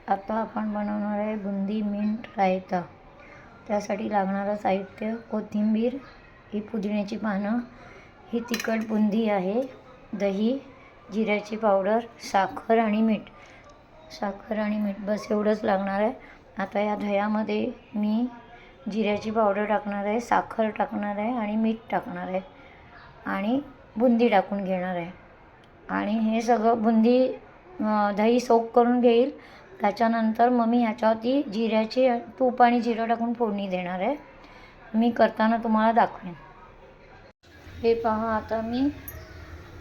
आता आपण बनवणार आहे बुंदी मिंट रायता। त्यासाठी लागणारं साहित्य कोथिंबीर, ही पुदिन्याची पानं, ही तिखट बुंदी आहे, दही, जिऱ्याची पावडर, साखर आणि मीठ बस एवढंच लागणार आहे। आता या दह्यामध्ये मी जिऱ्याची पावडर टाकणार आहे, साखर टाकणार आहे आणि मीठ टाकणार आहे आणि बुंदी टाकून घेणार आहे आणि हे सगळं बुंदी दही सोक करून घेईल। त्याच्यानंतर मग मी ह्याच्यावरती जिऱ्याची तूप आणि जिरं टाकून फोडणी देणार आहे। मी करताना तुम्हाला दाखवेन। हे पहा, आता मी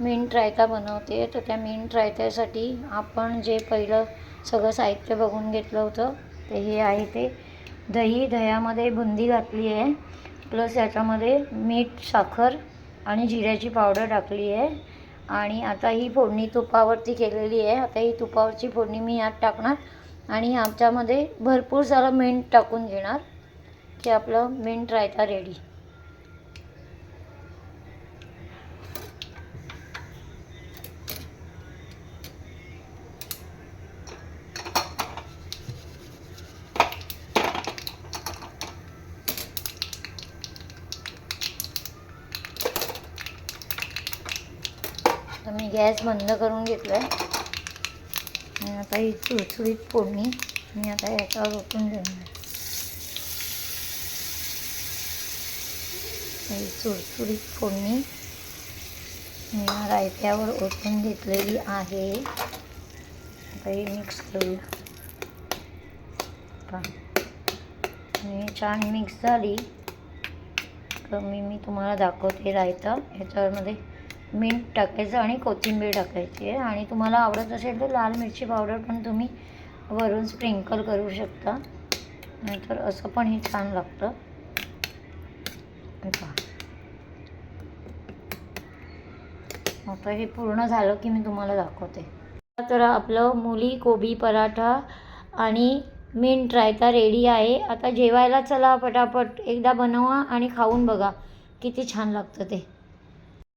मिंट रायता बनवते। तर त्या मिंट रायत्यासाठी आपण जे पहिलं सगळं साहित्य बघून घेतलं होतं ते हे आहे। ते दह्यामध्ये बुंदी घातली आहे, प्लस याच्यामध्ये मीठ, साखर आणि जिऱ्याची पावडर टाकली आहे आणि आता ही फोडणी तुपावरती केलेली आहे। आता ही तुपावरची फोडणी मी यात टाकणार आणि ह्याच्यामध्ये भरपूर सारं मिंट टाकून घेणार की आपलं मिंट रायता रेडी। तर मी गॅस बंद करून घेतला आहे आणि आता ही चुरचुरीत फोडणी मी आता याच्यावर ओतून देणार। ही चुरचुरीत फोडणी मी या रायत्यावर ओतून घेतलेली आहे। आता ही मिक्स करूया। आणि छान मिक्स झाली तर मी तुम्हाला दाखवते रायता। ह्याच्यामध्ये मीठ टाकायचं आणि कोथिंबीर टाकायची आहे आणि तुम्हाला आवडत असेल तर लाल मिरची पावडर पण तुम्ही वरून स्प्रिंकल करू शकता, नाहीतर असं पण हे छान लागतं। आता हे पूर्ण झालं की मी तुम्हाला दाखवते। तर आपलं मुली कोबी पराठा आणि मिंट रायता रेडी आहे। आता जेवायला चला, पटापट एकदा बनवा आणि खाऊन बघा किती छान लागतं ते।